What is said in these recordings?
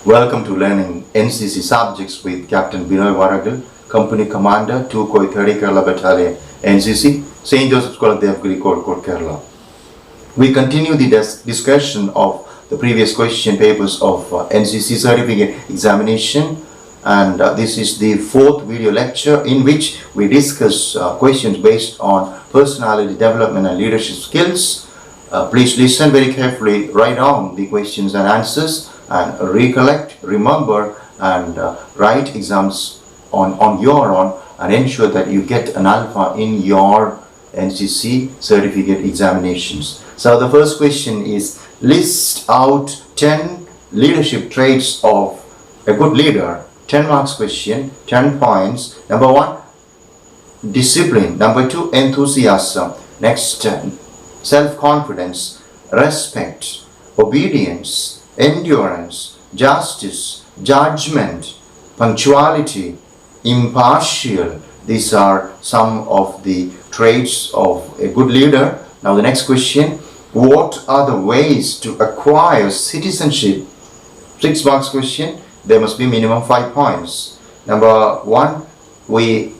Welcome to learning NCC subjects with Captain Binoy Varagal, Company Commander, 2 Koi 30 Kerala Battalion, NCC, St. Joseph's College, Devgiri, Kozhikode, Kerala. We continue the discussion of the previous question papers of NCC certificate examination, and this is the fourth video lecture in which we discuss questions based on personality development and leadership skills. Please listen very carefully, write down the questions and answers, and recollect, remember, and write exams on your own, and ensure that you get an alpha in your NCC certificate examinations. So the first question is, list out 10 leadership traits of a good leader. 10 marks question, 10 points. Number 1, discipline. Number 2, enthusiasm. Next, self-confidence, respect, obedience, endurance, justice, judgment, punctuality, impartial. These are some of the traits of a good leader. Now the next question, what are the ways to acquire citizenship? 6 marks question, there must be minimum 5 points. Number 1, we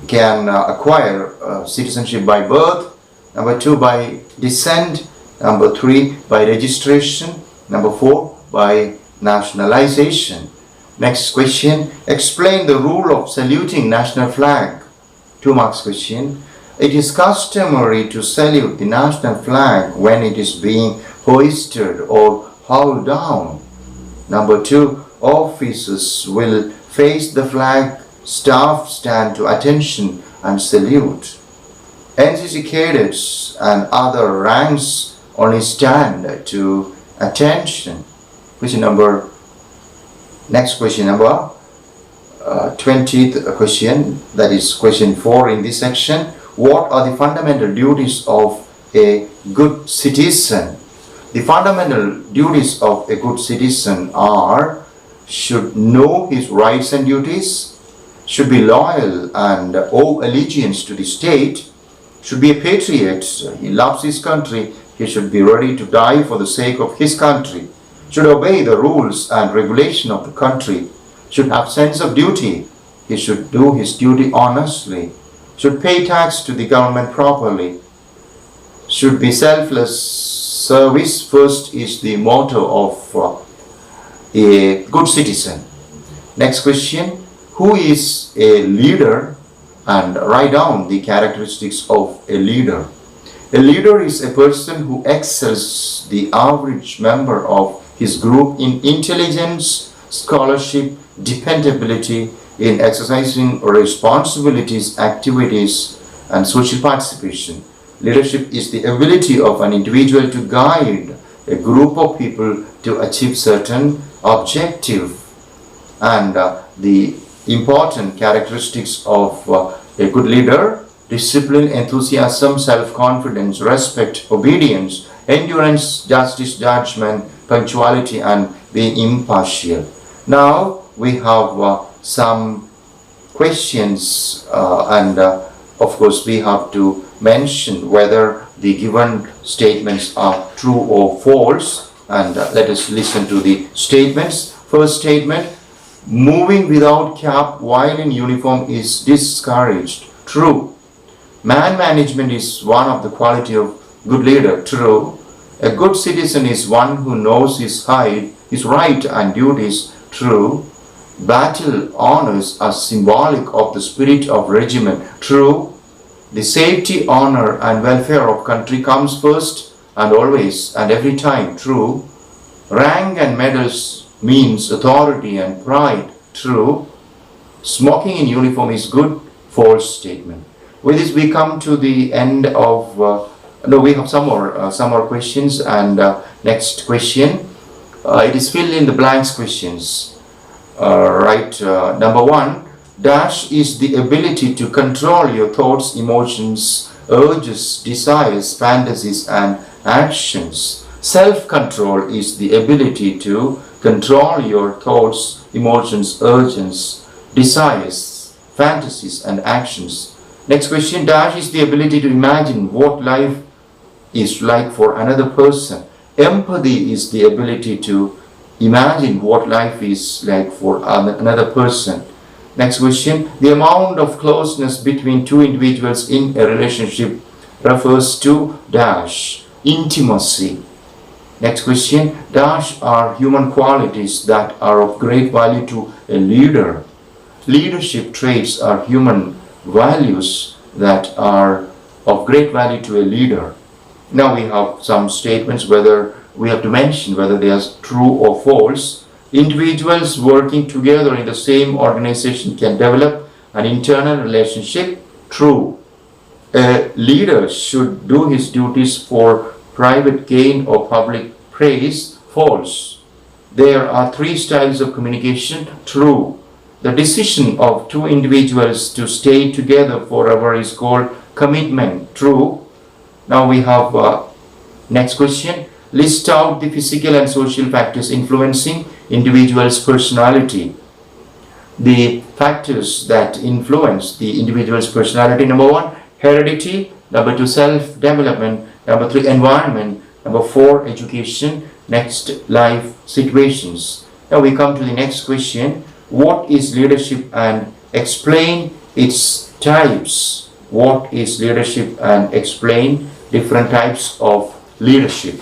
can acquire citizenship by birth. Number 2, by descent. Number 3, by registration. Number 4, by nationalization. Next question, explain the rule of saluting national flag. 2 marks question. It is customary to salute the national flag when it is being hoisted or hauled down. Number 2, officers will face the flag, staff stand to attention and salute. NCC cadets and other ranks only stand to attention. Next question number 20th question, that is question 4 in this section. What are the fundamental duties of a good citizen? The fundamental duties of a good citizen are: should know his rights and duties, should be loyal and owe allegiance to the state, should be a patriot, he loves his country, he should be ready to die for the sake of his country, should obey the rules and regulation of the country, should have sense of duty, he should do his duty honestly, should pay tax to the government properly, should be selfless. Service first is the motto of a good citizen. Next question, who is a leader? And write down the characteristics of a leader. A leader is a person who excels the average member of his group in intelligence, scholarship, dependability, in exercising responsibilities, activities, and social participation. Leadership is the ability of an individual to guide a group of people to achieve certain objective. And the important characteristics of a good leader: discipline, enthusiasm, self-confidence, respect, obedience, endurance, justice, judgment, punctuality, and being impartial. Now we have some questions, and of course we have to mention whether the given statements are true or false, and let us listen to the statements. First statement, moving without cap while in uniform is discouraged. True. Man management is one of the quality of good leader. True. A good citizen is one who knows his right and duties. True. Battle honors are symbolic of the spirit of regiment. True. The safety, honor, and welfare of country comes first and always and every time. True. Rank and medals means authority and pride. True. Smoking in uniform is good. False statement. With this we come to the end of we have some more questions, and next question, it is fill in the blanks questions. Number 1, dash is the ability to control your thoughts, emotions, urges, desires, fantasies, and actions. Self-control is the ability to control your thoughts, emotions, urges, desires, fantasies, and actions. Next question, dash is the ability to imagine what life is like for another person. Empathy is the ability to imagine what life is like for another person. Next question, the amount of closeness between two individuals in a relationship refers to dash, intimacy. Next question, dash are human qualities that are of great value to a leader. Leadership traits are human values that are of great value to a leader. Now we have some statements whether we have to mention whether they are true or false. Individuals working together in the same organization can develop an internal relationship. True. A leader should do his duties for private gain or public praise. False. There are three styles of communication. True. The decision of two individuals to stay together forever is called commitment. True. Now we have next question. List out the physical and social factors influencing individual's personality. The factors that influence the individual's personality: number 1, heredity; number 2, self-development; number 3, environment; number 4, education; next, life situations. Now we come to the next question. What is leadership, and explain its types? What is leadership, and explain different types of leadership.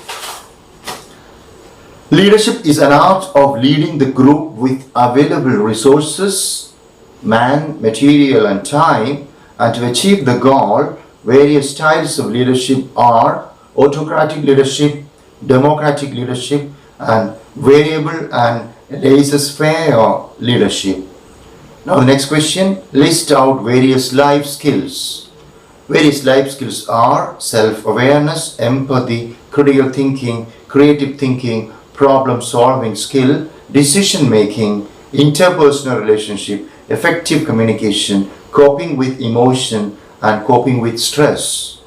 Leadership is an art of leading the group with available resources, man, material and time, and to achieve the goal. Various styles of leadership are autocratic leadership, democratic leadership, and variable and laissez-faire leadership. Now the next question, list out various life skills. Various life skills are self-awareness, empathy, critical thinking, creative thinking, problem-solving skill, decision-making, interpersonal relationship, effective communication, coping with emotion, and coping with stress.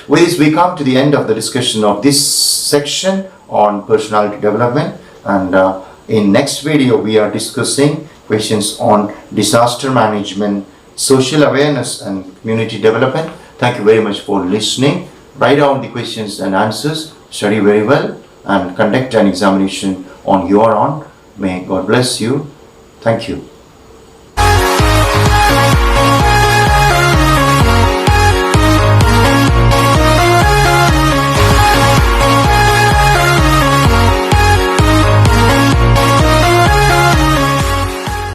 With this, we come to the end of the discussion of this section on personality development, and in next video we are discussing questions on disaster management, social awareness and community development. Thank you very much for listening. Write down the questions and answers, study very well, and conduct an examination on your own. May God bless you. Thank you.